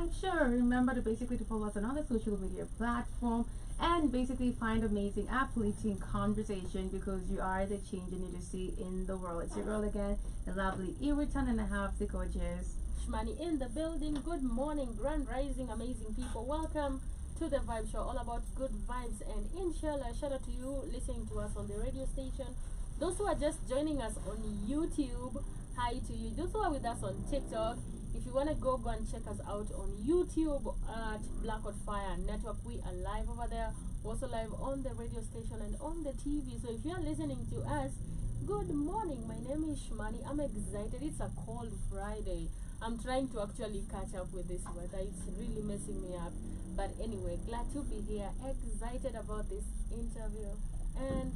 Vibe Show. Remember to basically to follow us on other social media platform and basically find amazing, uplifting conversation because you are the change you need to see in the world. It's your girl again, the lovely Iritan and a half, the gorgeous Shmani in the building. Good morning, grand rising, amazing people. Welcome to the Vibe Show, all about good vibes and inshallah. Shout out to you listening to us on the radio station. Those who are just joining us on YouTube, hi to you. Those who are with us on TikTok, if you want to go and check us out on YouTube at Blackout Fire Network, we are live over there. Also live on the radio station and on the TV. So if you are listening to us, good morning. My name is Shmani. I'm excited. It's a cold Friday. I'm trying to actually catch up with this weather. It's really messing me up. But anyway, glad to be here. Excited about this interview. And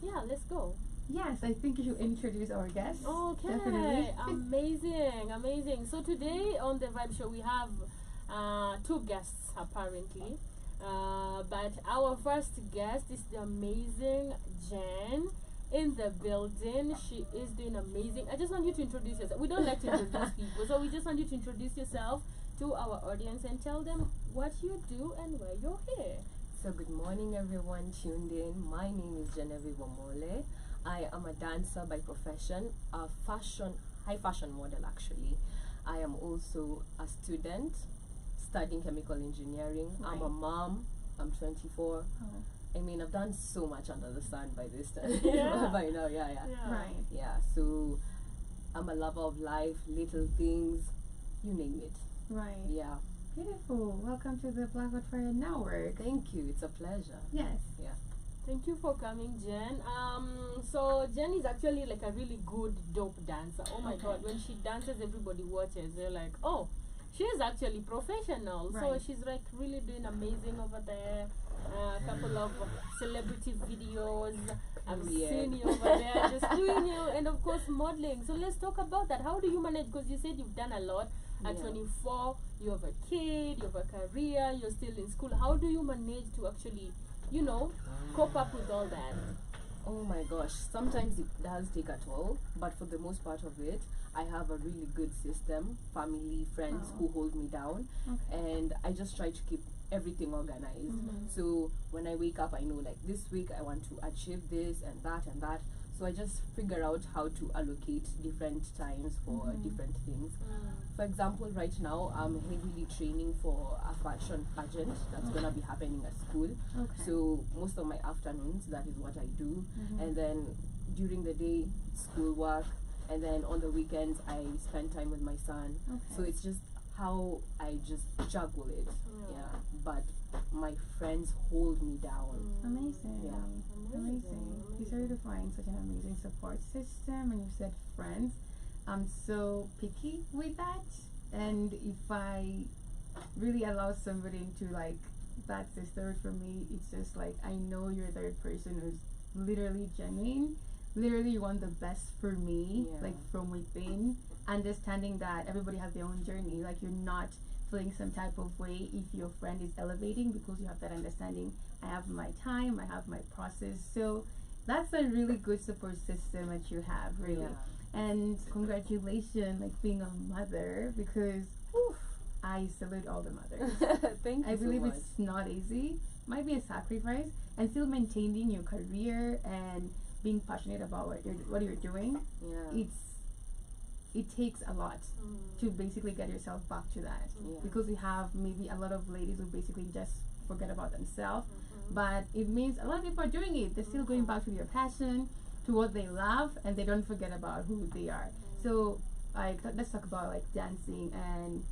yeah, let's go. Yes, I think you should introduce our guest. Okay, Definitely. amazing. So today on the Vibe Show we have two guests apparently. But our first guest is the amazing Jen in the building. She is doing amazing. I just want you to introduce yourself. We don't like to introduce people, so we just want you to introduce yourself to our audience and tell them what you do and why you're here. So good morning everyone tuned in. My name is Genevieve Omole. I am a dancer by profession, a high fashion model actually. I am also a student studying chemical engineering. Right. I'm a mom. I'm 24. Oh. I mean, I've done so much under the sun by this time. Yeah. By now, yeah. Right. Yeah, so I'm a lover of life, little things, you name it. Right. Yeah. Beautiful. Welcome to the Blackout Fire Network. Thank you. It's a pleasure. Yes. Yeah. Thank you for coming, Jen. So Jen is actually like a really good, dope dancer. Oh my Okay. God, when she dances, everybody watches. They're like, oh, she is actually professional. So Right. she's like really doing amazing over there. A couple of celebrity videos. I've Yeah. seen you over there just doing you, and of course modeling. So let's talk about that. How do you manage? Because you said you've done a lot. At Yeah. 24, you have a kid, you have a career, you're still in school. How do you manage to actually, cope up with all that? Oh my gosh, sometimes it does take a toll, but for the most part of it, I have a really good system, family, friends Wow. who hold me down, Okay. and I just try to keep everything organized. Mhm. So when I wake up, I know like this week I want to achieve this and that and that. So I just figure out how to allocate different times for Mhm. different things. For example, right now I'm heavily training for a fashion pageant that's gonna be happening at school. Okay. So most of my afternoons, that is what I do. Mhm. And then during the day, schoolwork. And then on the weekends, I spend time with my son. Okay. So it's just how I just juggle it. Yeah. But my friends hold me down. Amazing. Yeah. Amazing. You started to find such an amazing support system, and you said friends. I'm so picky with that, and if I really allow somebody to like that's the third for me, it's just like I know you're the third person who's literally genuine. Literally, you want the best for me, Yeah. like from within. Understanding that everybody has their own journey, like you're not feeling some type of way if your friend is elevating because you have that understanding. I have my time, I have my process, so that's a really good support system that you have, really. Yeah. And congratulations, like being a mother, because oof, I salute all the mothers. Thank you I believe so much. it's not easy. Might be a sacrifice, and still maintaining your career and being passionate about what you're doing. Yeah. It takes a lot to basically get yourself back to that, Yeah. because we have maybe a lot of ladies who basically just forget about themselves, but it means a lot of people are doing it. They're still going back to their passion, to what they love, and they don't forget about who they are. So like let's talk about like dancing and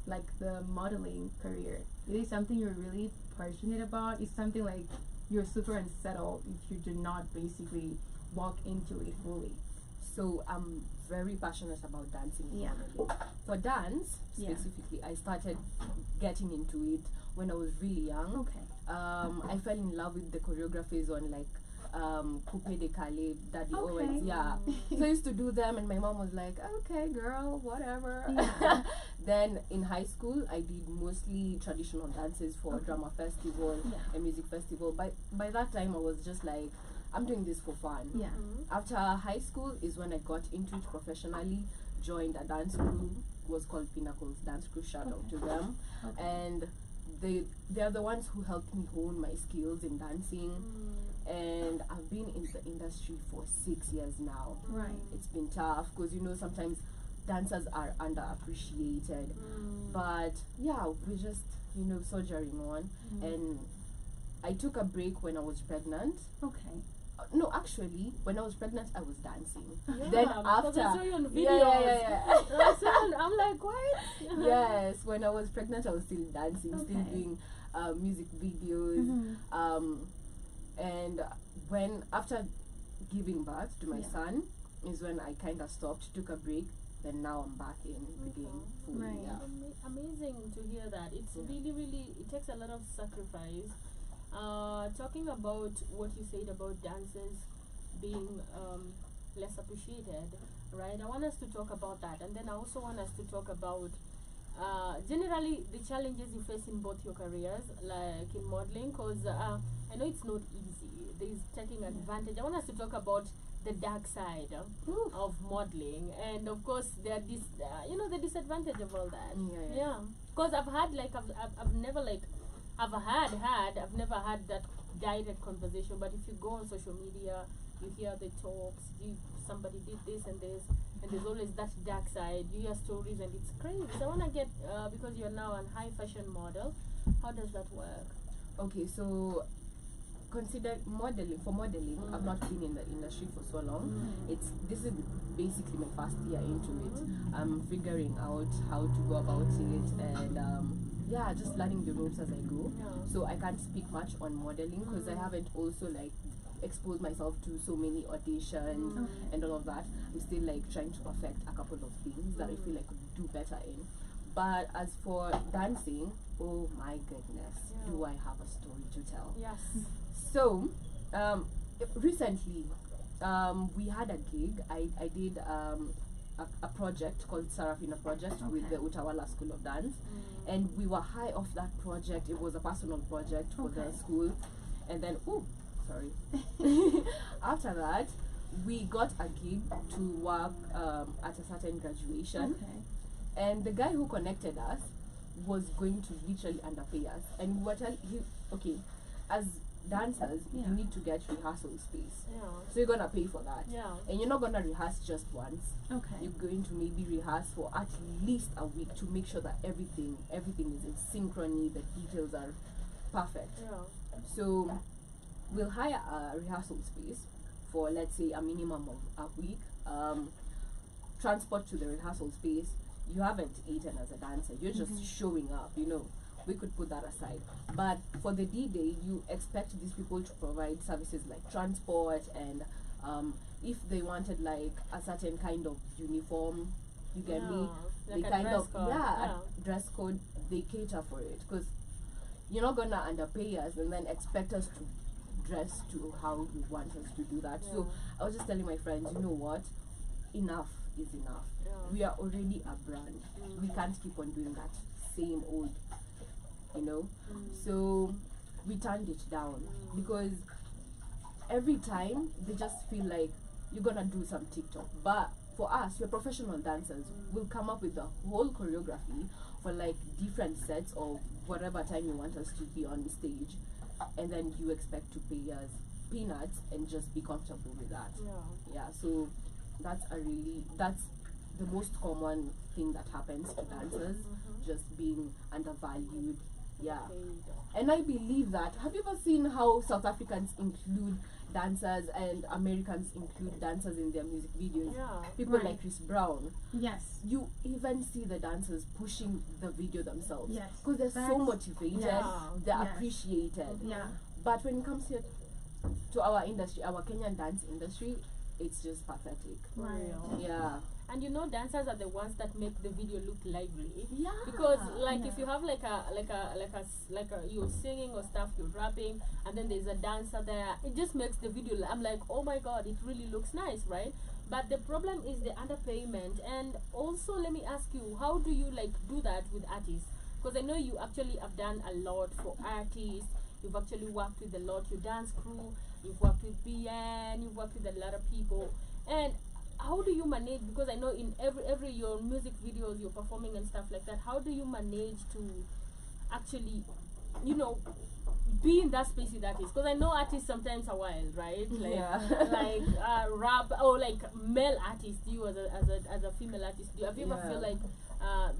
like the modeling career. It is something you're really passionate about. It's something like you're super unsettled if you do not basically walk into it fully. So I'm very passionate about dancing. and Yeah. modeling. For dance Yeah. specifically, I started getting into it when I was really young. Okay. I fell in love with the choreographies on like Coupe de Calais, Daddy Okay. Owens. Yeah. So I used to do them, and my mom was like, "Okay, girl, whatever." Yeah. Then in high school, I did mostly traditional dances for Okay. drama festival Yeah. and music festival. By that time, I was just like, I'm doing this for fun. Yeah. After high school is when I got into it professionally, joined a dance crew, was called Pinnacles Dance Crew. Shout out to Okay. them. Okay. And they are the ones who helped me hone my skills in dancing. And I've been in the industry for 6 years now. Right. It's been tough because, you know, sometimes dancers are underappreciated. But yeah, we're just, you know, soldiering on. And I took a break when I was pregnant. Okay. No, actually, when I was pregnant, I was dancing. Yeah, Then because I after, saw you on yeah, videos. yeah. I'm like, what? Yes, when I was pregnant, I was still dancing, still Okay. doing music videos. And when after giving birth to my Yeah. son is when I kind of stopped, took a break. Then now I'm back in the game fully. Right. Yeah. Amazing to hear that. It's Yeah. really, it takes a lot of sacrifice. Talking about what you said about dancers being less appreciated, right? I want us to talk about that, and then I also want us to talk about generally the challenges you face in both your careers, like in modeling, because I know it's not easy. There's taking advantage. I want us to talk about the dark side of modeling, and of course there are this you know, the disadvantage of all that. Yeah. Because I've had like I've never like I've never had that direct conversation, but if you go on social media, you hear the talks, somebody did this and this, and there's always that dark side. You hear stories and it's crazy. So I want to get because you're now a high fashion model, how does that work? Okay, so consider modeling. For modeling, I've not been in the industry for so long. This is basically my first year into it. I'm figuring out how to go about it, and yeah, just learning the ropes as I go. So I can't speak much on modeling because I haven't also like exposed myself to so many auditions and all of that. I'm still like trying to perfect a couple of things that I feel I could do better in. But as for dancing, oh my goodness, do I have a story to tell? Yes. So, recently, we had a gig. I did a project called Sarafina Project with the Utawala School of Dance, and we were high off that project. It was a personal project for the school, and then after that, we got a gig to work at a certain graduation, and the guy who connected us was going to literally underpay us, and we were telling him, okay, as dancers, you need to get rehearsal space. So you're gonna pay for that. And you're not gonna rehearse just once. You're going to maybe rehearse for at least a week to make sure that everything is in synchrony, the details are perfect. So we'll hire a rehearsal space for, let's say, a minimum of a week. Transport to the rehearsal space. You haven't eaten as a dancer, you're just showing up, you know. We could put that aside. But for the D-Day, you expect these people to provide services like transport, and if they wanted like a certain kind of uniform, you get me? Like they a kind dress of code. a dress code, they cater for it, because you're not gonna underpay us and then expect us to dress to how you want us to do that. So I was just telling my friends, you know what? Enough is enough. We are already a brand. We can't keep on doing that same old, you know. So we turned it down because every time they just feel like you're gonna do some TikTok. But for us, we're professional dancers. We'll come up with the whole choreography for like different sets of whatever time you want us to be on stage, and then you expect to pay us peanuts and just be comfortable with that. So that's the most common thing that happens to dancers, just being undervalued. And I believe that, have you ever seen how South Africans include dancers and Americans include dancers in their music videos? People like Chris Brown. You even see the dancers pushing the video themselves because they're so motivated, they're appreciated. But when it comes here to our industry, our Kenyan dance industry, it's just pathetic. And you know, dancers are the ones that make the video look lively. Because if you have like a you're singing or stuff, you're rapping, and then there's a dancer there, it just makes the video. I'm like, oh my god, it really looks nice, right? But the problem is the underpayment. And also, let me ask you, how do you like do that with artists? Because I know you actually have done a lot for artists. You've actually worked with a lot, your dance crew. You've worked with BN. You've worked with a lot of people, and how do you manage, because I know in every your music videos you're performing and stuff like that, how do you manage to actually, you know, be in that space with artists? Because I know artists sometimes are wild, right? Like like rap, or like male artists, you as a female artist, have you ever feel like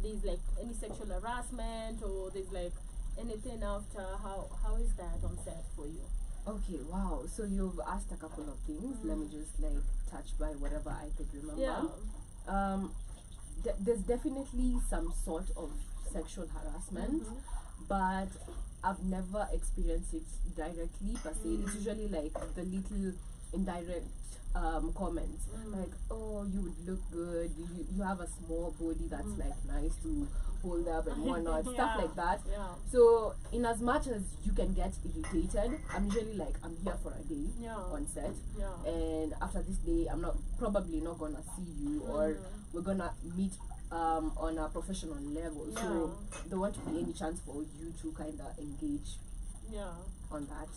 there's like any sexual harassment, or there's like anything after? How is that on set for you? Okay, wow. So you've asked a couple of things. Let me just like touch by whatever I could remember. Yeah. There's definitely some sort of sexual harassment, but I've never experienced it directly per se. It's usually like the little indirect comments, like, oh, you would look good, you have a small body that's like nice to hold up and whatnot, stuff like that. So in as much as you can get irritated, I'm usually like, I'm here for a day on set, and after this day I'm probably not gonna see you, or we're gonna meet on a professional level, so there won't be any chance for you to kind of engage on that.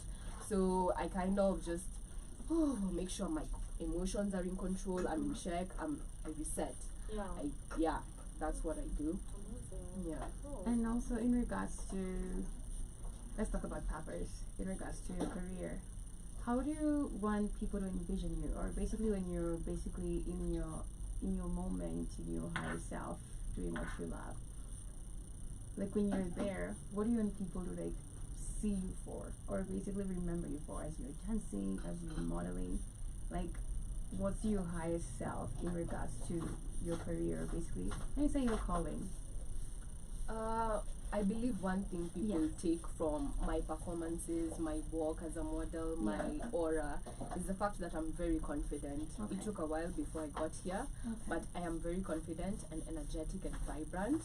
So I kind of just make sure my emotions are in control, I'm in check, I reset. That's what I do. And also in regards to, let's talk about Peppers, in regards to your career, how do you want people to envision you, or basically when you're basically in your moment, in your higher self, doing what you love? Like when you're there, what do you want people to like see you for, or basically remember you for, as you're dancing, as you're modeling? Like, what's your highest self in regards to your career, basically? Can you say your calling? I believe one thing people take from my performances, my work as a model, my aura, is the fact that I'm very confident. It took a while before I got here, but I am very confident and energetic and vibrant.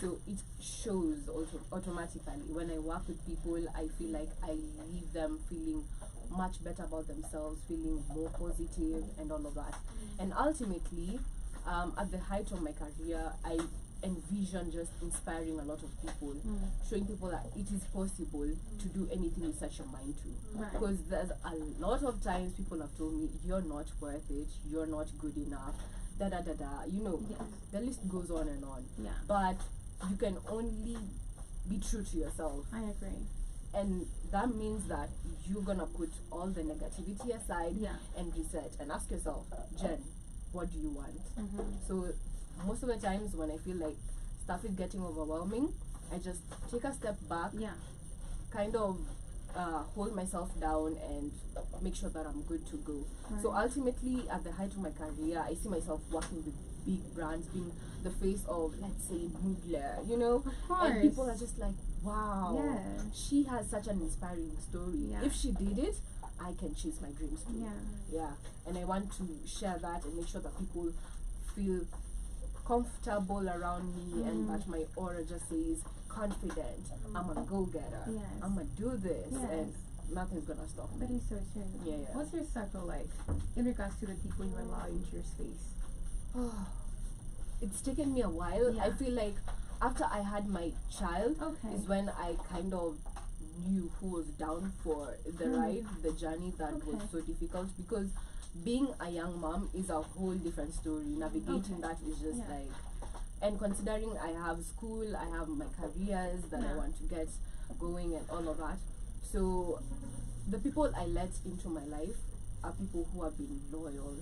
So it shows also automatically. When I work with people, I feel like I leave them feeling much better about themselves, feeling more positive and all of that. And ultimately, at the height of my career, I envision just inspiring a lot of people, showing people that it is possible to do anything you set your mind to. Because there's a lot of times people have told me, you're not worth it, you're not good enough, you know, the list goes on and on. But you can only be true to yourself. I agree. And that means that you're gonna put all the negativity aside and reset and ask yourself, Jen, what do you want? So most of the times when I feel like stuff is getting overwhelming, I just take a step back, kind of hold myself down and make sure that I'm good to go. So ultimately, at the height of my career, I see myself working with big brands, being the face of, let's say, Noodler, you know? And people are just like, wow, she has such an inspiring story. If she did it, I can chase my dreams too. And I want to share that and make sure that people feel comfortable around me, and that my aura just says confident, I'm a go-getter, I'm gonna do this, and nothing's gonna stop me. That is so true. What's your circle like in regards to the people you allow into your space? It's taken me a while. I feel like after I had my child is when I kind of knew who was down for the ride, the journey that was so difficult, because being a young mom is a whole different story. Navigating that is just like, and considering I have school, I have my careers that I want to get going and all of that. So the people I let into my life are people who have been loyal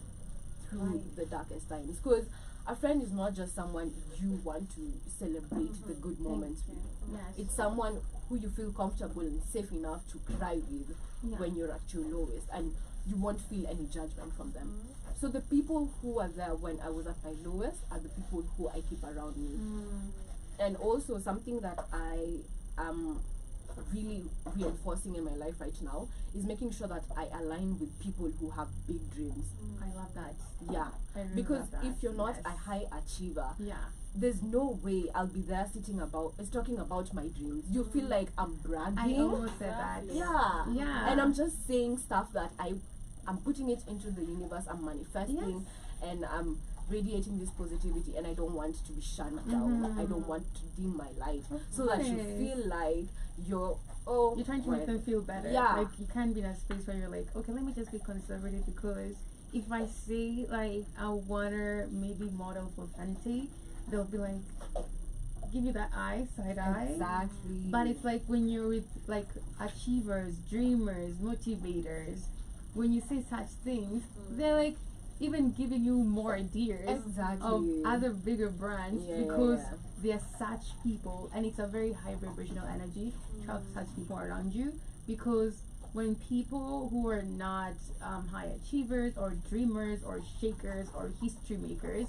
through the darkest times. Because a friend is not just someone you want to celebrate the good moments with. It's someone who you feel comfortable and safe enough to cry with when you're at your lowest, and you won't feel any judgment from them. So the people who were there when I was at my lowest are the people who I keep around me. And also something that I am really reinforcing in my life right now is making sure that I align with people who have big dreams. I love that. I really Because love that. if you're not a high achiever, there's no way I'll be there talking about my dreams. You feel like I'm bragging. I almost said that. And I'm just saying stuff that I'm putting it into the universe, I'm manifesting, and I'm radiating this positivity, and I don't want to be shunned down. I don't want to dim my light, so that you feel like you're trying to make them feel better. Like you can't be in a space where you're like, okay, let me just be conservative because if I say like I wanna maybe model for Fenty, they'll be like, give you that eye, side eye. Exactly. But it's like when you're with like achievers, dreamers, motivators, when you say such things, they're like even giving you more ideas Exactly. of other bigger brands Yeah, because yeah. they're such people, and it's a very high vibrational energy to have such people around you. Because when people who are not high achievers or dreamers or shakers or history makers,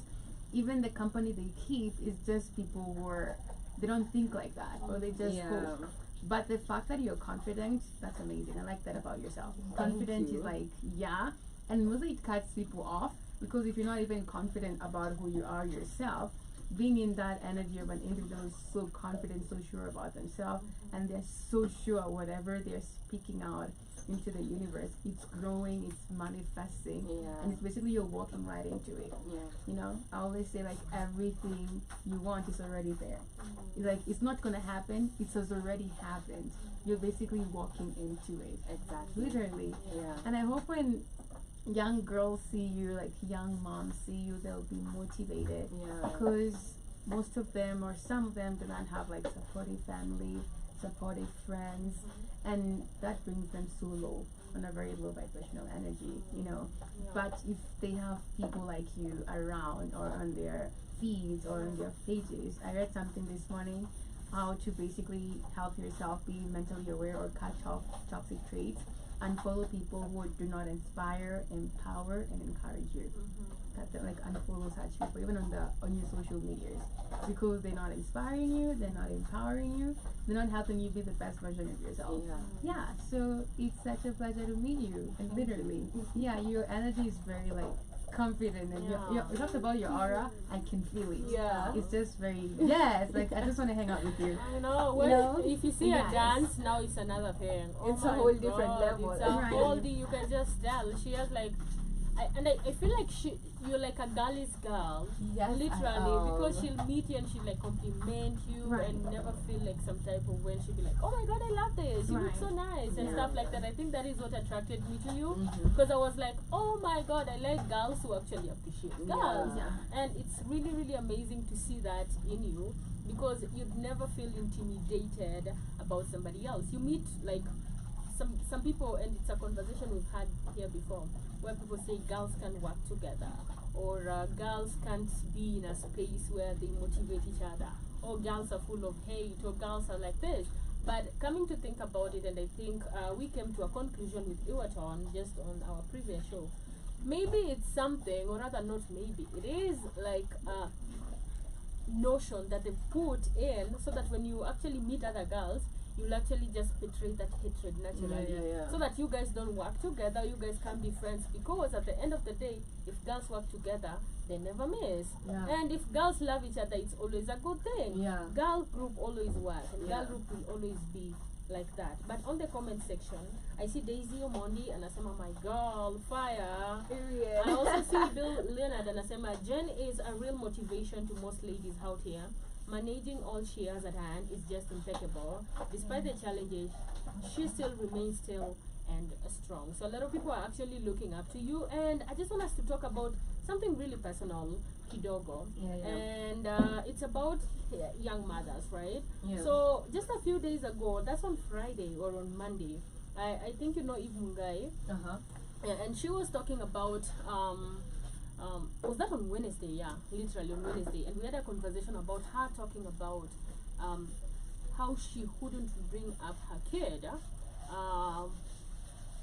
even the company they keep is just people who are, they don't think like that, or they just hope. But the fact that you're confident, that's amazing. I like that about yourself. Confident you. is like, yeah, and mostly it cuts people off, because if you're not even confident about who you are yourself, being in that energy of an individual is so confident, so sure about themselves, and they're so sure whatever they're speaking out into the universe, it's growing, it's manifesting, and it's basically you're walking right into it. You know, I always say like everything you want is already there. It's like it's not gonna happen, it has already happened. You're basically walking into it. Exactly. Literally. And I hope when young girls see you, like young moms see you, they'll be motivated, because most of them or some of them do not have like supportive family, supportive friends, and that brings them so low, on a very low vibrational energy, you know. But if they have people like you around or on their feeds or on their pages, I read something this morning, how to basically help yourself be mentally aware or cut off toxic traits and follow people who do not inspire, empower, and encourage you. That's like unfollow such people, even on your social medias, because they're not inspiring you, they're not empowering you, they're not helping you be the best version of yourself. So it's such a pleasure to meet you, and literally, your energy is very like confident, and you talked about your aura. I can feel it. It's just very like I just want to hang out with you. I know. Well, if you see a dance now, it's another thing. It's a whole different level. It's a whole you can just tell. She has like, I feel like you're like a girl's girl, literally, because she'll meet you and she'll like compliment you and never feel like some type of when she'll be like, oh my god, I love this, you look so nice and stuff like that. I think that is what attracted me to you, because I was like, oh my god, I like girls who actually appreciate girls, and it's really really amazing to see that in you, because you'd never feel intimidated about somebody else. You meet like some people, and it's a conversation we've had here before, where people say girls can work together, or girls can't be in a space where they motivate each other, or girls are full of hate, or girls are like this. But coming to think about it, and I think we came to a conclusion with Iwaton just on our previous show, maybe it's something, or rather not maybe, it is like a notion that they put in so that when you actually meet other girls, you'll actually just betray that hatred naturally, so that you guys don't work together, you guys can be friends, because at the end of the day, if girls work together, they never miss, and if girls love each other, it's always a good thing. Girl group always work, and girl group will always be like that. But on the comment section, I see Daisy Omondi and Asema, my girl, fire. Period. I also see Bill Leonard and Asema, Jen is a real motivation to most ladies out here. Managing all she has at hand is just impeccable. Despite the challenges, she still remains still and strong. So a lot of people are actually looking up to you, and I just want us to talk about something really personal, kidogo, and it's about young mothers, right? So just a few days ago, that's on Friday or on Monday, I think you know Eve Mungai, and she was talking about was that on Wednesday? Yeah, literally on Wednesday, and we had a conversation about her talking about how she couldn't bring up her kid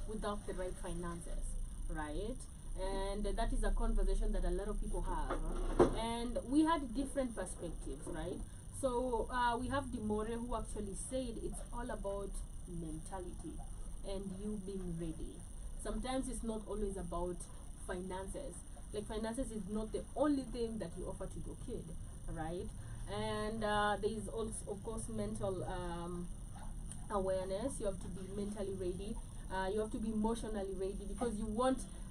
without the right finances, right? And that is a conversation that a lot of people have, and we had different perspectives, right? So we have Dimore, who actually said it's all about mentality and you being ready. Sometimes it's not always about finances. Like finances is not the only thing that you offer to your kid, right? And there is also, of course, mental awareness. You have to be mentally ready. You have to be emotionally ready, because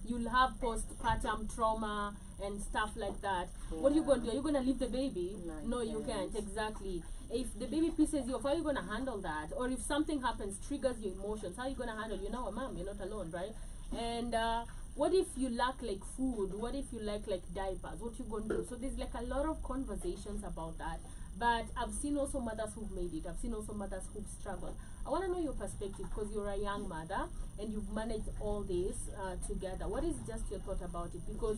you'll have postpartum trauma and stuff like that. What are you going to do? Are you going to leave the baby? No, you can't. Exactly. If the baby pisses you off, how are you going to handle that? Or if something happens, triggers your emotions, how are you going to handle? You're now a mom, you're not alone, right? And what if you lack like food? What if you lack like diapers? What you gonna do? So there's like a lot of conversations about that. But I've seen also mothers who've made it. I've seen also mothers who've struggled. I want to know your perspective, because you're a young mother and you've managed all this together. What is just your thought about it? Because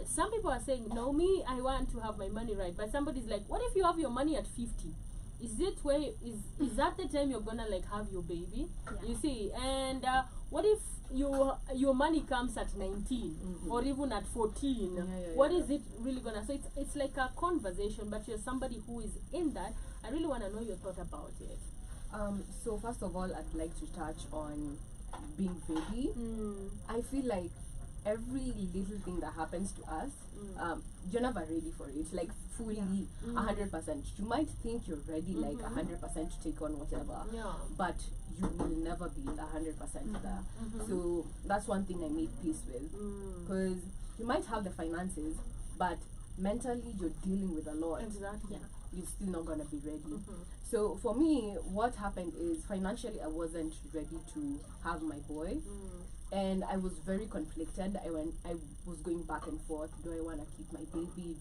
some people are saying, no, me, I want to have my money right. But somebody's like, what if you have your money at 50? Is it where is that the time you're gonna like have your baby? Yeah. You see, and what if your money comes at 19 or even at 14? What is it really gonna? So it's like a conversation, but you're somebody who is in that. I really want to know your thought about it. So first of all, I'd like to touch on being ready. I feel like every little thing that happens to us, you're never ready for it, like fully 100%. You might think you're ready, like 100% to take on whatever, but you will never be 100% there. So that's one thing I made peace with, because you might have the finances, but mentally you're dealing with a lot. Exactly. You're still not gonna be ready. So for me, what happened is financially I wasn't ready to have my boy. And I was very conflicted. I was going back and forth. Do I want to keep my baby?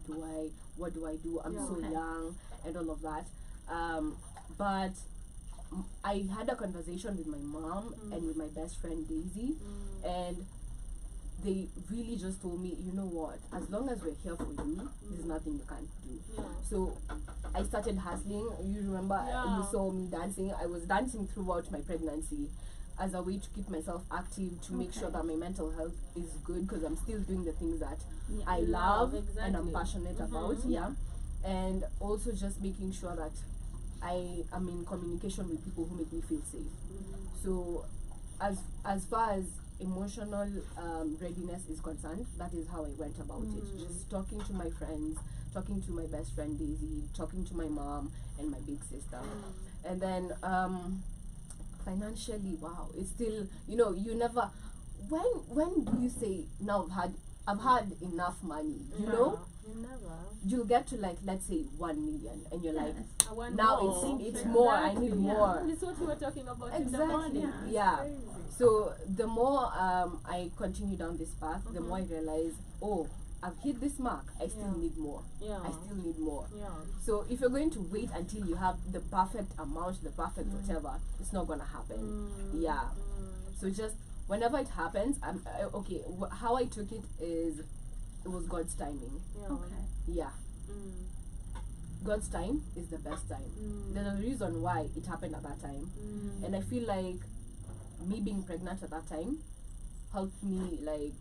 What do I do? I'm so young and all of that. But I had a conversation with my mom and with my best friend Daisy, and they really just told me, you know what, as long as we're here for you, there's nothing you can't do. So I started hustling. You remember you saw me dancing. I was dancing throughout my pregnancy as a way to keep myself active, to make sure that my mental health is good, because I'm still doing the things that I love and I'm passionate about. And also just making sure that I am in communication with people who make me feel safe. So as far as emotional readiness is concerned, that is how I went about it. Just talking to my friends, talking to my best friend Daisy, talking to my mom and my big sister. And then financially, wow, it's still, you never, when do you say, now I've had enough money, you know? Never. You'll get to like, let's say 1 million, and you're like, I want now more. it's more, I need more. It's what we were talking about Exactly. in the morning. So the more I continue down this path, the more I realize, oh, I've hit this mark, I still need more. I still need more. So if you're going to wait until you have the perfect amount, the perfect whatever, it's not gonna happen. So just whenever it happens, okay. How I took it is, it was God's timing. God's time is the best time. There's a reason why it happened at that time, and I feel like me being pregnant at that time helped me like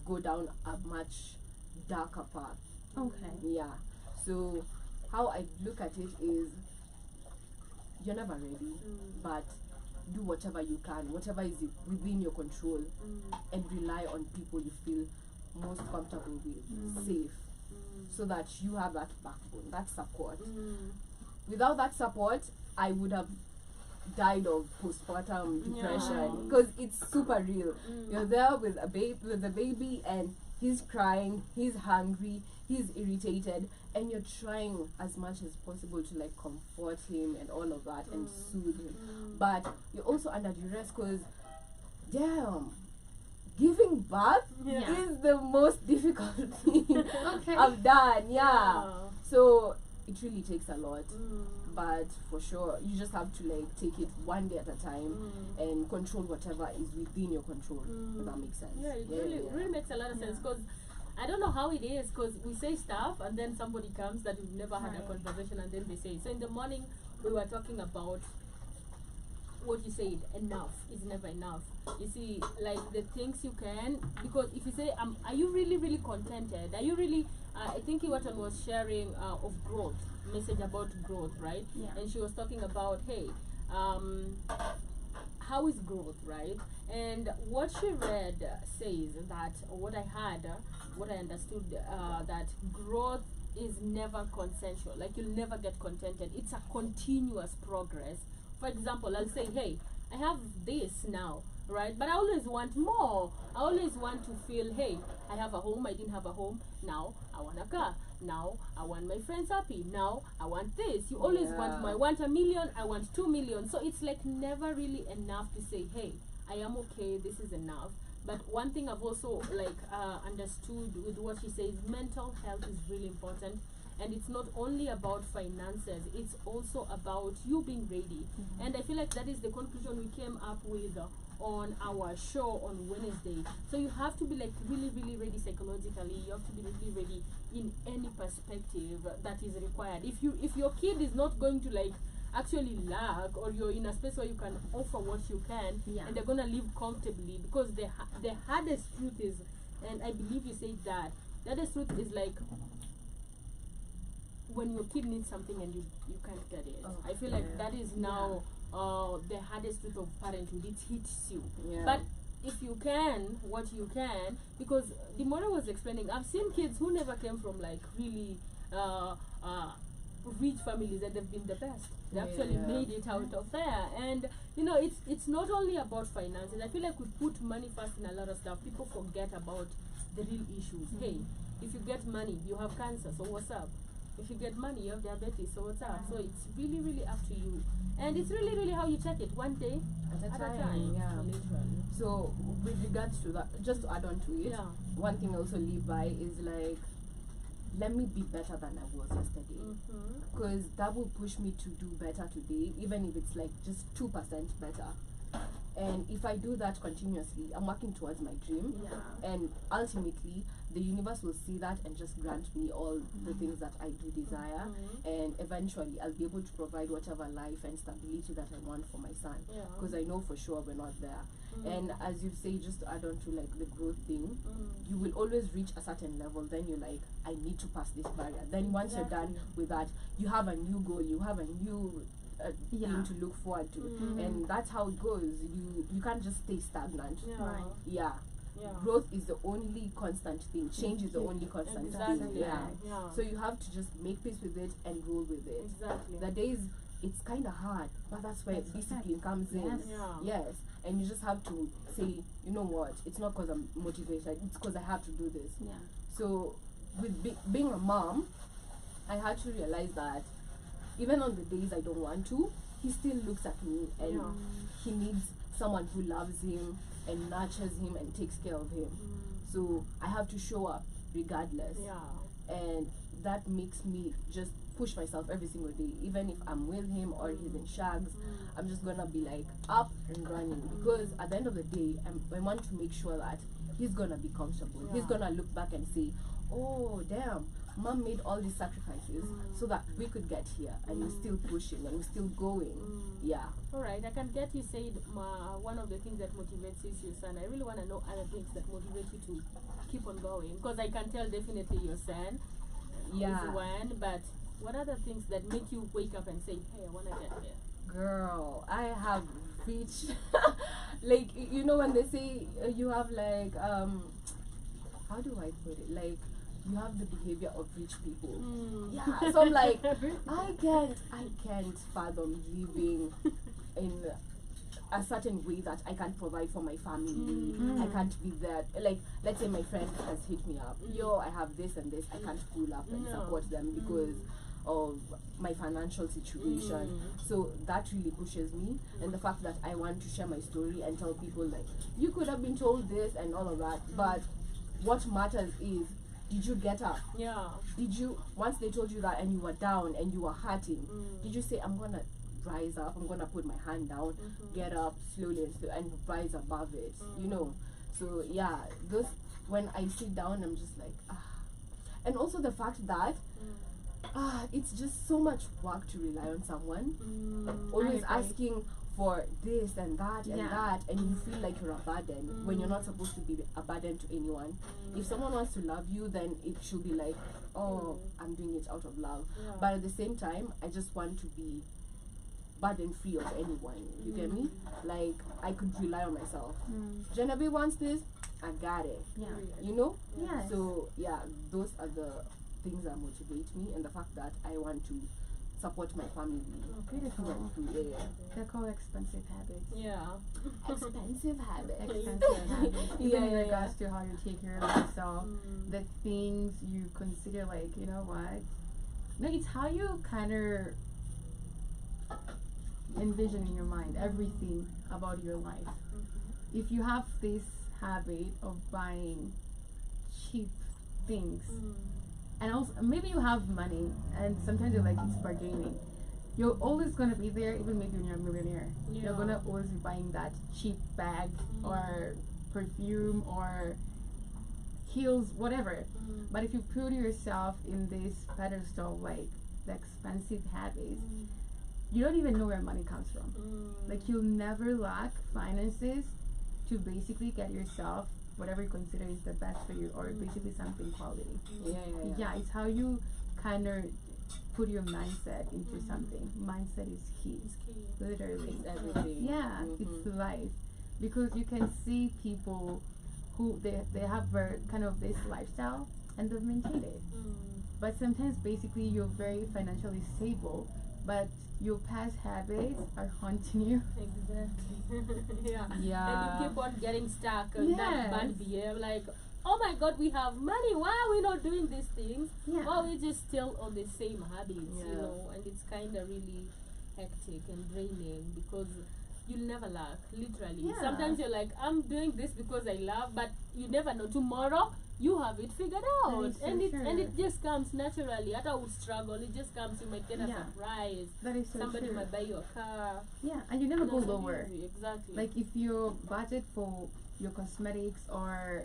go down a much darker path. So how I look at it is, you're never ready, but do whatever you can, whatever is within your control, and rely on people you feel most comfortable with, safe, so that you have that backbone, that support. Without that support, I would have died of postpartum depression, because it's super real. You're there with a baby, and he's crying, he's hungry, he's irritated, and you're trying as much as possible to like comfort him and all of that and soothe him. But you're also under duress, because damn, giving birth is the most difficult thing I've done. So it really takes a lot. But for sure, you just have to like take it one day at a time and control whatever is within your control. If that makes sense. It really makes a lot of sense, because I don't know how it is, because we say stuff and then somebody comes that we've never had a conversation, and then they say. So in the morning we were talking about what you said, enough is never enough. You see, like the things you can, because if you say, are you really, really contented? Are you really, I think Iwatan was sharing of growth, message about growth, right? And she was talking about, hey, how is growth, right? And what she read says that, or what I had, what I understood, that growth is never consensual. Like, you'll never get contented. It's a continuous progress. For example, I'll say, hey, I have this now, right? But I always want more. I always want to feel, hey, I have a home, I didn't have a home. Now I want a car. Now I want my friends happy. Now I want this. You always want more. I want 1 million, I want 2 million. So it's like never really enough to say, hey, I am okay, this is enough. But one thing I've also understood with what she says, mental health is really important, and it's not only about finances, it's also about you being ready. And I feel like that is the conclusion we came up with on our show on Wednesday. So you have to be like really, really ready psychologically. You have to be really ready in any perspective that is required. If your kid is not going to like actually lack, or you're in a space where you can offer what you can, and they're gonna live comfortably, because the hardest truth is, and I believe you said that the hardest truth is like when your kid needs something and you can't get it. I feel like that is now the hardest truth of parenthood. It hits you. But if you can, what you can, because the mother was explaining, I've seen kids who never came from like really rich families, and they've been the best. They actually made it out of there. And you know, it's not only about finances. I feel like we put money first in a lot of stuff. People forget about the real issues. Hey, if you get money, you have cancer, so what's up? If you get money, you have diabetes, so what's up? So it's really, really up to you. And it's really, really how you check it, one day at a time. Literally. So with regards to that, just to add on to it, one thing I also live by is like, let me be better than I was yesterday, because that will push me to do better today, even if it's like just 2% better. And if I do that continuously, I'm working towards my dream, and ultimately the universe will see that and just grant me all the things that I do desire, and eventually I'll be able to provide whatever life and stability that I want for my son, because I know for sure we're not there. And as you say, just to add on to like the growth thing, you will always reach a certain level, then you're like, I need to pass this barrier. Then once you're done with that, you have a new goal, you have a new thing to look forward to, and that's how it goes. You can't just stay stagnant. Growth is the only constant thing. Change is the only constant thing. So you have to just make peace with it and roll with it. The days it's kind of hard, but that's where discipline comes in. Yes, and you just have to say, you know what, it's not because I'm motivated, it's because I have to do this. So with being a mom, I had to realize that even on the days I don't want to, he still looks at me, and he needs someone who loves him and nurtures him and takes care of him. So I have to show up regardless. And that makes me just push myself every single day. Even if I'm with him or he's in shags, I'm just gonna be like up and running, because at the end of the day, I want to make sure that he's gonna be comfortable. He's gonna look back and say, oh damn, mom made all these sacrifices so that we could get here, and we're still pushing and we're still going. Alright, I can get you said one of the things that motivates you is your son. I really want to know other things that motivate you to keep on going, because I can tell definitely your son is one, but what other things that make you wake up and say, hey, I want to get there? Girl, I have reached like, you know when they say you have like how do I put it, like you have the behavior of rich people. So I'm like, I can't fathom living in a certain way that I can't provide for my family. I can't be there. Like, let's say my friend has hit me up, yo, I have this and this, I can't pull up and support them because of my financial situation. So that really pushes me, and the fact that I want to share my story and tell people like, you could have been told this and all of that, but what matters is, did you get up? Did you, once they told you that and you were down and you were hurting, did you say, I'm gonna rise up, I'm gonna put my hand down, get up slowly and rise above it, you know? So yeah, those, when I sit down, I'm just like, and also the fact that it's just so much work to rely on someone, always asking for this and that and that, and you feel like you're a burden when you're not supposed to be a burden to anyone. If someone wants to love you, then it should be like, oh, I'm doing it out of love. But at the same time, I just want to be burden free of anyone. You get me? Like, I could rely on myself. Genevieve wants this, I got it. You know? So yeah, those are the things that motivate me, and the fact that I want to support my family. Beautiful. They're called expensive habits. Expensive habits. Expensive habits. Even in regards to how you take care of yourself, the things you consider, like, you know what? No, it's how you kind of envision in your mind everything about your life. If you have this habit of buying cheap things. And also, maybe you have money, and sometimes you're like, it's bargaining. You're always gonna be there, even maybe when you're a millionaire. Yeah. You're gonna always be buying that cheap bag or perfume or heels, whatever. But if you put yourself in this pedestal, like the expensive habits, you don't even know where money comes from. Like, you'll never lack finances to basically get yourself whatever you consider is the best for you, or basically something quality. Yeah, it's how you kind of put your mindset into something. Mindset is key. It's key. Literally. It's everything. Yeah, it's life. Because you can see people who they have kind of this lifestyle and they've maintained it. But sometimes basically you're very financially stable, but your past habits are haunting you. Exactly. Yeah. And you keep on getting stuck in that bad behavior, like, oh my god, we have money, why are we not doing these things? Yeah. Well, we're just still on the same habits, Yeah. you know, and it's kind of really hectic and draining because you'll never lack, literally. Yeah. Sometimes you're like, I'm doing this because I love, but you never know. Tomorrow, you have it figured out. is so And true. it just comes naturally. At our struggle, it just comes. You might get a Yeah. surprise. That is so Somebody true. might buy you a car. Yeah, and you never go That's so lower. easy, exactly. Like, if your budget for your cosmetics or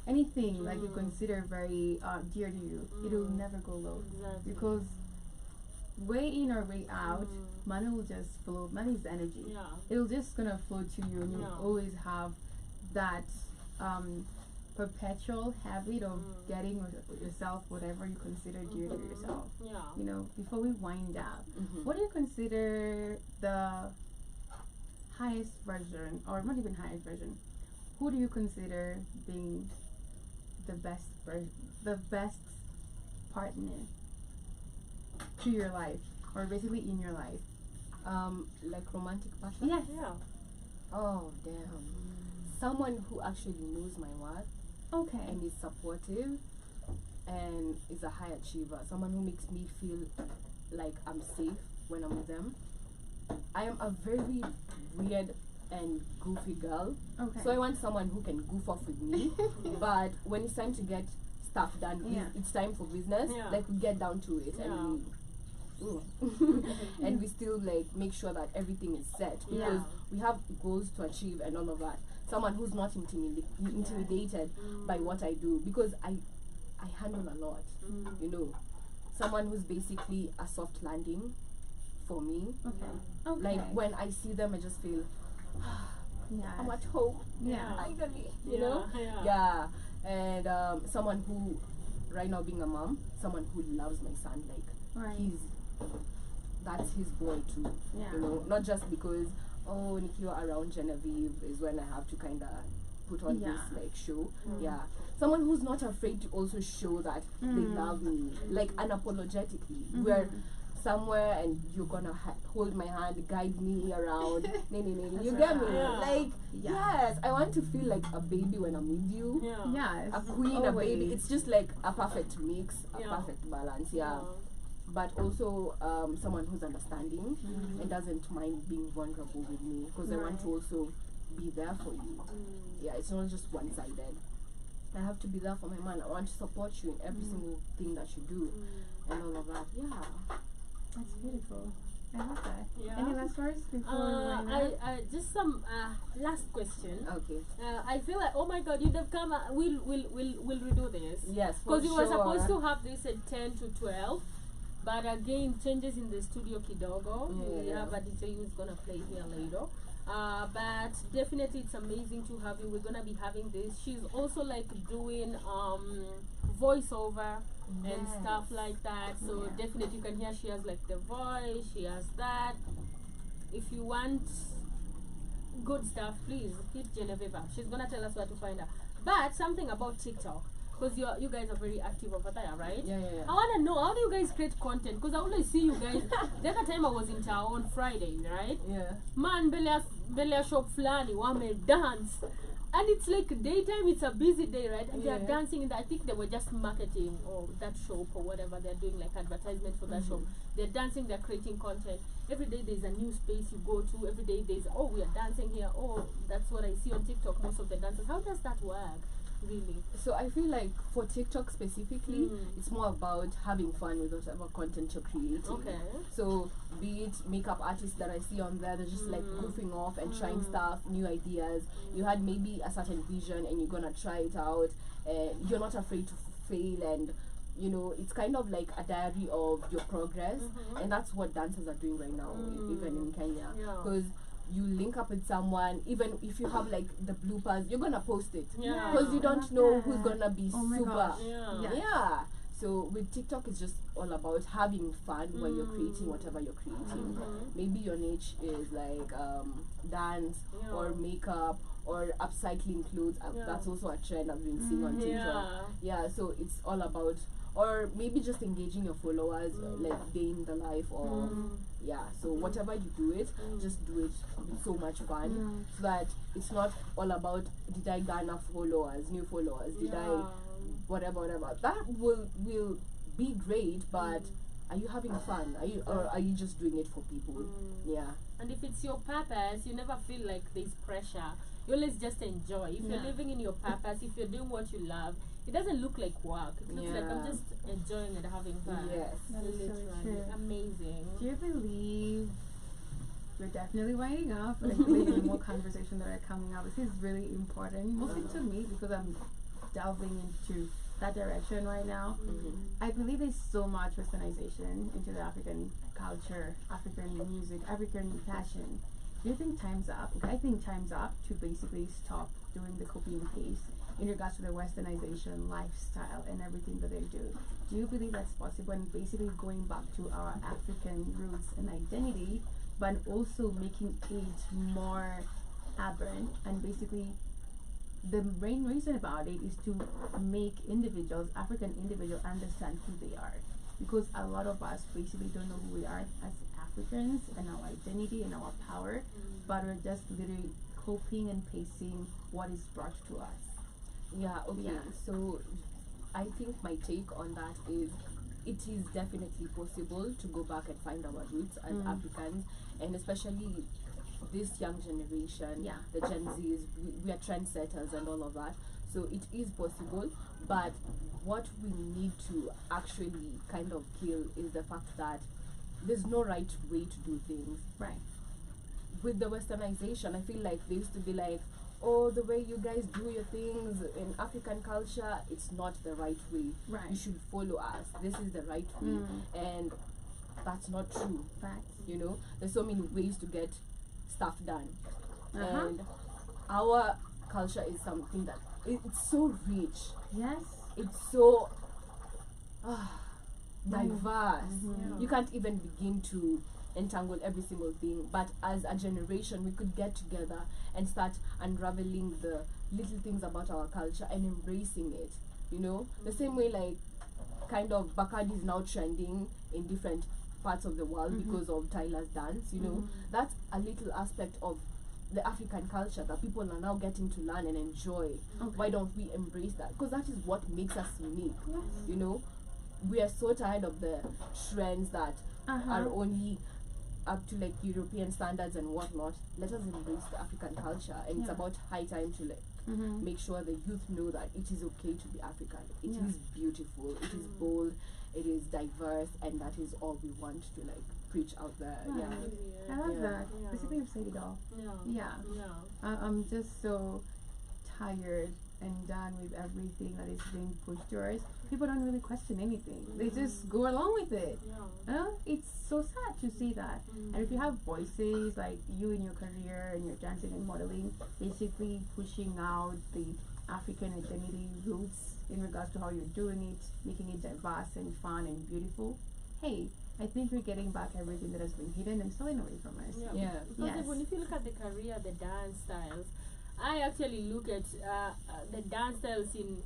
anything like you consider very dear to you, it'll never go low. Exactly. Because way in or way out, money will just flow. Money is energy. Yeah. It'll just gonna flow to you, and you'll Yeah. always have that perpetual habit of getting yourself whatever you consider dear to yourself. Yeah. You know, before we wind up, what do you consider the highest version, or not even highest version? Who do you consider being the best partner to your life, or basically in your life? Like romantic passion? Yes. Yeah. Oh, damn. Someone who actually knows my worth Okay. and is supportive and is a high achiever. Someone who makes me feel like I'm safe when I'm with them. I am a very weird and goofy girl. Okay. So I want someone who can goof off with me. But when it's time to get stuff done, it's time for business. Yeah. Like, we get down to it and and we still like make sure that everything is set because we have goals to achieve and all of that. Someone who's not intimidated by what I do, because I handle a lot, you know. Someone who's basically a soft landing for me. Okay. Like, when I see them, I just feel I'm at home. Yeah. Finally, you know. Yeah. Yeah. And someone who, right now being a mom, someone who loves my son. Like, Right. that's his boy too. Yeah. You know, not just because Nikiwa around Genevieve is when I have to kind of put on this like show. Yeah. Someone who's not afraid to also show that they love me, like, unapologetically. We're somewhere and you're gonna hold my hand, guide me around. You get me? Yeah. Like, yes, I want to feel like a baby when I'm with you. Yeah. Yes. A queen, a baby. It's just like a perfect mix, a Yeah. perfect balance. Yeah. But also someone who's understanding and doesn't mind being vulnerable with me, because I want to also be there for you. Yeah, it's not just one-sided. I have to be there for my man. I want to support you in every single thing that you do and all of that. Yeah. That's beautiful. I love that. Yeah. Any last words before we wind up? I just some last question. Okay. I feel like, oh my god, you'd have come. We'll redo this. Yes, for Because we sure. were supposed to have this at 10 to 12, but again, changes in the studio kidogo. We have a DJ who's gonna play here later. But definitely, it's amazing to have you. We're gonna be having this. She's also like doing voiceover and stuff like that. So definitely, you can hear she has like the voice. She has that. If you want good stuff, please hit Genevieve up. She's gonna tell us where to find her. But something about TikTok, because you guys are very active over there, right? Yeah. I want to know, how do you guys create content? Because I always see you guys. The other time I was in town on Friday, right? Yeah. Man, Belia shop flani, wame dance. And it's like daytime, it's a busy day, right? And Yeah. they're dancing in that. I think they were just marketing or that shop or whatever. They're doing like advertisement for that shop. They're dancing, they're creating content. Every day there's a new space you go to. Every day there's, oh, we are dancing here. Oh, that's what I see on TikTok, most of the dancers. How does that work, really? So I feel like for TikTok specifically, it's more about having fun with whatever content you're creating. Okay. So be it makeup artists that I see on there, they're just like goofing off and trying stuff, new ideas. You had maybe a certain vision and you're gonna try it out, and you're not afraid to fail, and you know, it's kind of like a diary of your progress, and that's what dancers are doing right now, even in Kenya, Yeah. because you link up with someone, even if you have like the bloopers, you're gonna post it, Yeah. because you I don't love know who's that. gonna be Oh my super. gosh. Yeah. Yeah. Yeah. So with TikTok, it's just all about having fun when you're creating whatever you're creating. Maybe your niche is like dance Yeah. or makeup or upcycling clothes. Yeah. That's also a trend I've been seeing on TikTok. Yeah. Yeah. So it's all about, or maybe just engaging your followers, like day in the life of. Yeah, so whatever you do it, just do it with so much fun, so that it's not all about, did I garner followers, new followers, did I whatever. That will be great, but are you having fun? Are you, or are you just doing it for people? Yeah. And if it's your purpose, you never feel like there's pressure. You always just enjoy. If you're Yeah. living in your purpose, if you're doing what you love, it doesn't look like work. It looks like I'm Yeah. just enjoying and having fun. Yes. That is so Literally. true. Amazing. Do you believe we're definitely winding up? Like there's more conversation that are coming up. This is really important, mostly to me because I'm delving into that direction right now. I believe there's so much westernization into the African culture, African music, African fashion. Do you think time's up? Okay, I think time's up to basically stop doing the copy and paste in regards to the westernization lifestyle and everything that they do. Do you believe that's possible, and basically going back to our African roots and identity, but also making it more aberrant, and basically the main reason about it is to make individuals, African individuals, understand who they are, because a lot of us basically don't know who we are as Africans and our identity and our power, but we're just literally copying and pasting what is brought to us. Yeah, okay. Yeah. So I think my take on that is, it is definitely possible to go back and find our roots as Africans, and especially this young generation, Yeah. the Gen Zs, we are trendsetters and all of that. So it is possible, but what we need to actually kind of kill is the fact that there's no right way to do things. Right. With the westernization, I feel like they used to be like, oh, the way you guys do your things in African culture, it's not the right way. Right. You should follow us. This is the right way. And that's not true. Facts. You know, there's so many ways to get stuff done. Uh-huh. And our culture is something that it's so rich. Yes. It's so diverse. Yeah. You can't even begin to entangle every single thing, but as a generation we could get together and start unraveling the little things about our culture and embracing it, you know, the same way like kind of Bacardi is now trending in different parts of the world because of Tyler's dance, you know. That's a little aspect of the African culture that people are now getting to learn and enjoy. Why don't we embrace that? Because that is what makes us unique. You know, we are so tired of the trends that are only up to like European standards and whatnot. Let us embrace the African culture, and it's about high time to like make sure the youth know that it is okay to be African. It is beautiful, it is bold, it is diverse, and that is all we want to like preach out there. Right. I love Yeah. that. Yeah. Basically, you've said it all. Yeah. Yeah. I'm just so tired and done with everything that is being pushed to us. People don't really question anything. They just go along with it. It's so sad to see that. And if you have voices like you in your career and your dancing and modeling, basically pushing out the African identity roots in regards to how you're doing it, making it diverse and fun and beautiful, hey, I think we're getting back everything that has been hidden and stolen away from us. Yeah. Because Yes. when if you look at the career, the dance styles, I actually look at the dance styles in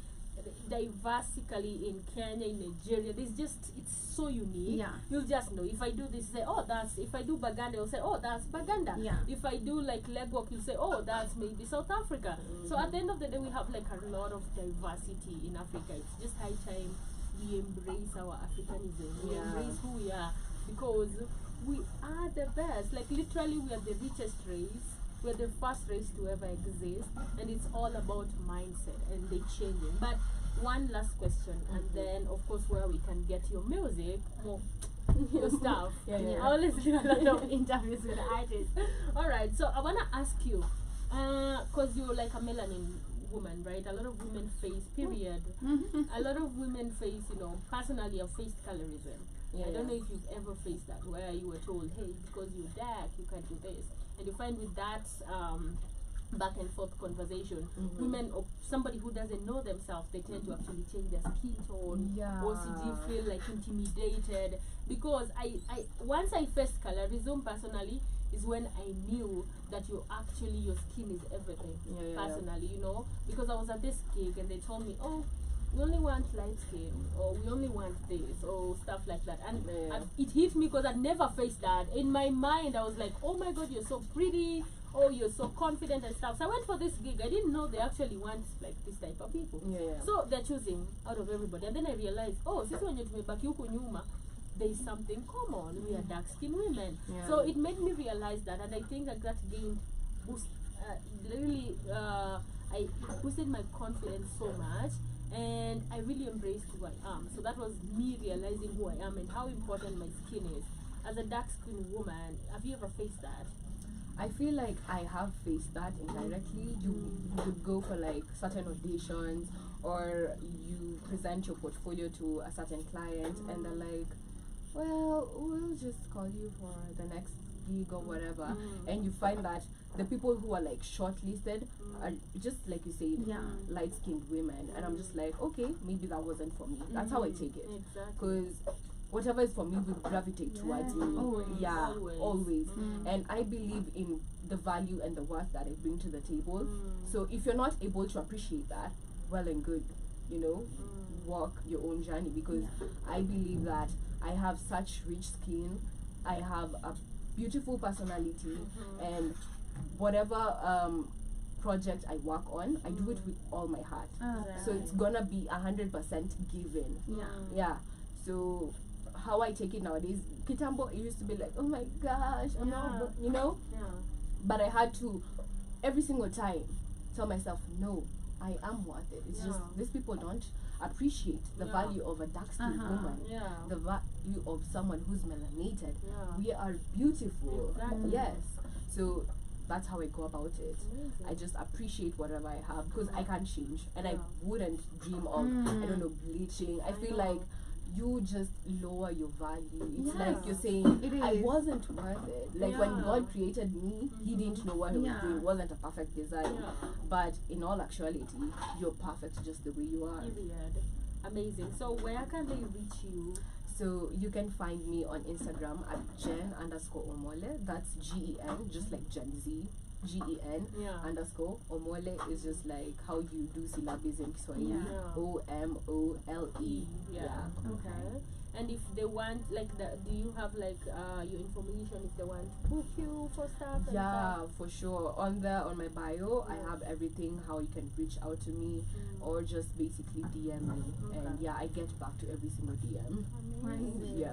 diversically in Kenya, in Nigeria. It's so unique. Yeah. You'll just know. If I do this, say, oh, that's, if I do Baganda, you'll say, oh, that's Baganda. Yeah. If I do like leg walk, you'll say, oh, that's maybe South Africa. So at the end of the day, we have like a lot of diversity in Africa. It's just high time we embrace our Africanism. We embrace who we are, because we are the best. Like literally, we are the richest race. We're the first race to ever exist, and it's all about mindset and the changing. But one last question, and then of course where we can get your music, more your stuff. I always do a lot of interviews with artists. All right, so I wanna ask you, cause you're like a melanin woman, right? A lot of women face period. A lot of women face, personally, I've faced colorism. I don't know if you've ever faced that, where you were told, hey, because you're dark, you can't do this. And you find with that back and forth conversation, women or somebody who doesn't know themselves, they tend to actually change their skin tone, or feel like intimidated. Because I once I faced colorism personally, is when I knew that your skin is everything. Personally, because I was at this gig and they told me, oh, we only want light skin, or we only want this, or stuff like that. And it hit me because I'd never faced that. In my mind, I was like, oh my God, you're so pretty, oh, you're so confident and stuff. So I went for this gig. I didn't know they actually want like this type of people. So they're choosing out of everybody. And then I realized, oh, this one there is something common. We are dark skinned women. So it made me realize that, and I think that gained boost. I boosted my confidence so much. And I really embraced who I am. So that was me realizing who I am and how important my skin is. As a dark-skinned woman, have you ever faced that? I feel like I have faced that indirectly. You go for like certain auditions, or you present your portfolio to a certain client, and they're like, well, we'll just call you for the next gig or whatever. And you find that the people who are like shortlisted are just like you said, light-skinned women, and I'm just like, okay, maybe that wasn't for me. That's how I take it, because whatever is for me will gravitate towards me. Always. And I believe in the value and the worth that I bring to the table. So if you're not able to appreciate that, well and good, walk your own journey, because I believe that I have such rich skin, I have a beautiful personality, and whatever project I work on, I do it with all my heart. So it's gonna be 100% given. So how I take it nowadays, Kitambo, it used to be like, oh my gosh, but I had to every single time tell myself, no, I am worth it. It's just these people don't appreciate the value of a dark-skinned woman, the value of someone who's melanated. We are beautiful. Yes. So that's how I go about it. I just appreciate whatever I have, because I can't change, and I wouldn't dream of bleaching. I feel like you just lower your value. It's like you're saying, I wasn't worth it. Like when God created me, He didn't know what He was doing. It wasn't a perfect design. But in all actuality, you're perfect just the way you are. Amazing. So where can they reach you? So you can find me on Instagram at Gen_Omole. That's GEN, just like Gen Z. GEN _Omole is just like how you do syllables in Kiswahili. OMOLE. Okay. And if they want, like, do you have like your information if they want to book you for stuff? For sure. On my bio, I have everything, how you can reach out to me, or just basically DM me. And I get back to every single DM. Amazing.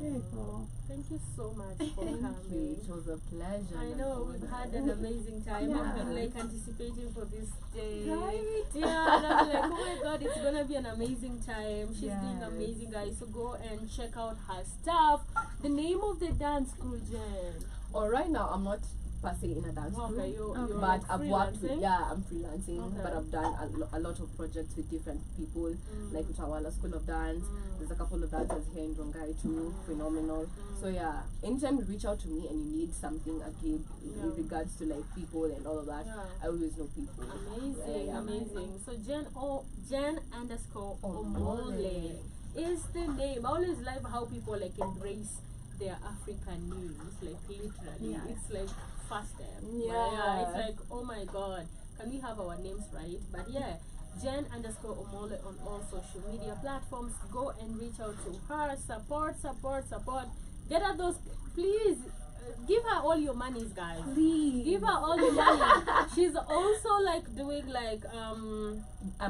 Very cool. Thank you so much for coming. Thank you. It was a pleasure. I know we've had an amazing time. I've been like anticipating for this day. Right? And I'm like, oh my God, it's gonna be an amazing time. She's doing amazing, guys. So go and check out her stuff. The name of the dance crew, Jen. Right now I'm not per se in a dance crew, you're but like I've worked with, freelancing? I'm freelancing, but I've done a lot of projects with different people, like with Awala School of Dance. There's a couple of dancers here in Rongai too, phenomenal. So anytime you reach out to me and you need something, a gig, in regards to like people and all of that, I always know people. Amazing. So Gen_Omole is the name. I always love how people like embrace their African names, like literally. It's like first step. It's like, oh my God, can we have our names right? But Jen_Omole on all social media platforms. Go and reach out to her. Support. Get her those, please. Give her all your monies, guys. Please Give her all your money. She's also like doing like I'm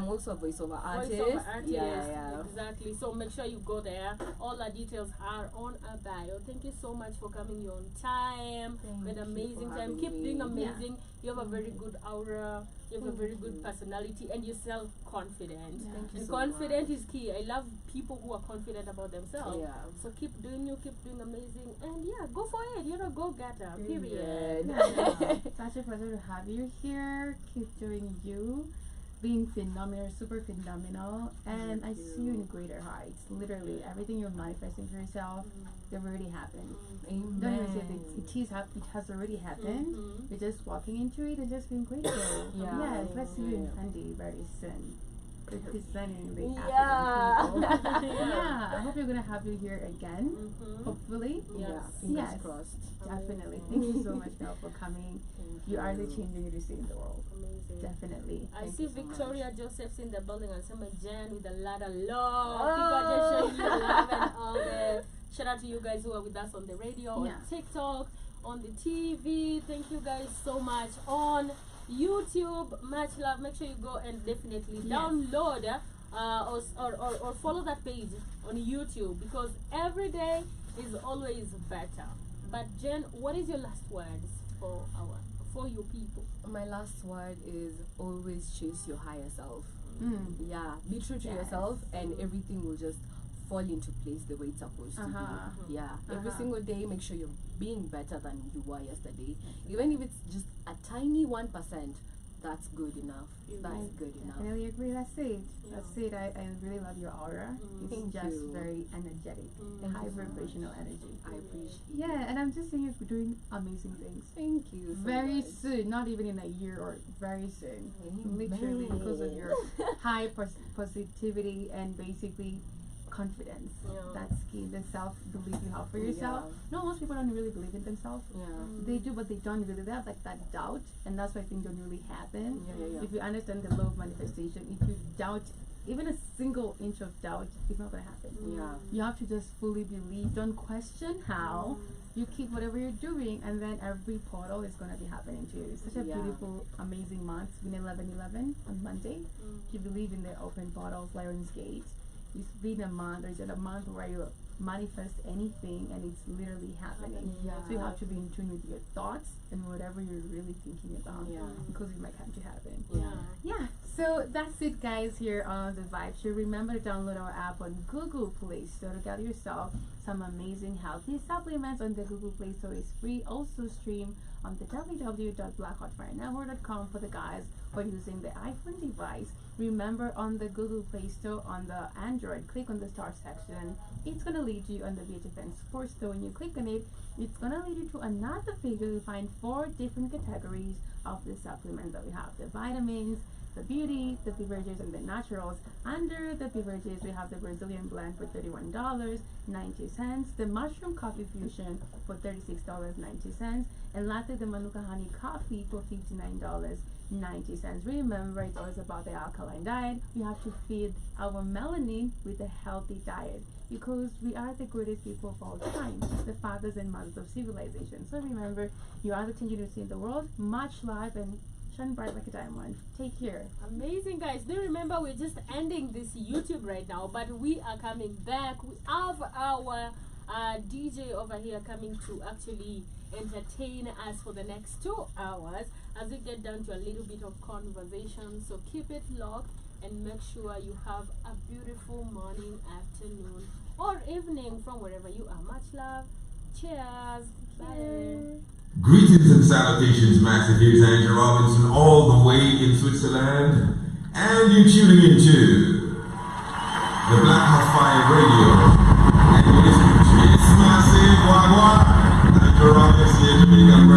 also a voiceover artist. Yeah, exactly. So make sure you go there. All the details are on our bio. Thank you so much for coming. You're on time. An amazing time. Keep doing amazing. You have a very good aura. You have a very good personality, and you're self-confident. And confident is key. I love people who are confident about themselves. Yeah. So keep doing amazing, and go for it. You're a go-getter. Period. Such a pleasure to have you here. Keep doing you. Being phenomenal, super phenomenal, and I see you in greater heights. Literally, everything you're manifesting for yourself, it already happened. Amen. Don't even say it has already happened. You're just walking into it and just being grateful. Yes, let's see you in Sunday very soon. Representing the African people. I hope you're gonna have you here again. Hopefully. Fingers crossed. Definitely. Thank you so much, Mel, for coming. You are the change you need to see in the world. Amazing. Definitely. I see Victoria Joseph's in the building and some Jen with a lot of love. People are just showing you love and all the shout out to you guys who are with us on the radio, on TikTok, on the TV. Thank you guys so much. On YouTube, much love. Make sure you go and definitely download or follow that page on YouTube, because every day is always better. But Jen, what is your last words for your people? My last word is always chase your higher self. Be true to yourself, and everything will just fall into place the way it's supposed to be. Every single day, make sure you're being better than you were yesterday. Even if it's just a tiny 1%, that's good enough. That's good enough. I really agree. That's it. That's it. I really love your aura. It's just very energetic, high vibrational energy. I appreciate. Yeah, and I'm just seeing you doing amazing things. Thank you. So very much. soon, not even in a year, or very soon. Literally, because of your high positivity and basically confidence. That's key. The self-belief you have for yourself. No, most people don't really believe in themselves. They do, but they don't really. They have like that doubt, and that's why things don't really happen. If you understand the law of manifestation, if you doubt even a single inch of doubt, it's not going to happen. You have to just fully believe. Don't question how. You keep whatever you're doing, and then every portal is going to be happening to you. It's such a beautiful, amazing month. It's been 11/11 on Monday. If you believe in the open portals, Lion's Gate, it's been a month, or is it a month where you manifest anything and it's literally happening. So you have to be in tune with your thoughts and whatever you're really thinking about, because it might come to happen. So that's it, guys, here on the Vibe Show. Remember to download our app on Google Play Store to get yourself some amazing healthy supplements on the Google Play Store. It's free. Also stream on the www.blackhotfirenetwork.com for the guys who are using the iPhone device. Remember, on the Google Play Store, on the Android, click on the Start section. It's going to lead you on the VHFN Sports Store. When you click on it, it's going to lead you to another page where you find 4 different categories of the supplements that we have. The vitamins, the beauty, the beverages, and the naturals. Under the beverages, we have the Brazilian blend for $31.90, the mushroom coffee fusion for $36.90, and latte the manuka honey coffee for $59.90. Remember, it's always about the alkaline diet. We have to feed our melanin with a healthy diet, because we are the greatest people of all time, the fathers and mothers of civilization. So remember, you are the change you see in the world. Much love, and shine bright like a diamond. Take care. Amazing, guys. Do remember, we're just ending this YouTube right now, but we are coming back. We have our DJ over here coming to actually entertain us for the next 2 hours as we get down to a little bit of conversation. So keep it locked and make sure you have a beautiful morning, afternoon, or evening from wherever you are. Much love. Cheers. Bye. Greetings and salutations, massive. Here's Andrew Robinson, all the way in Switzerland, and you're tuning into the Black Hot Fire Radio, and you're listening to It's Massive, Wagwan, Andrew Robinson, Jamaican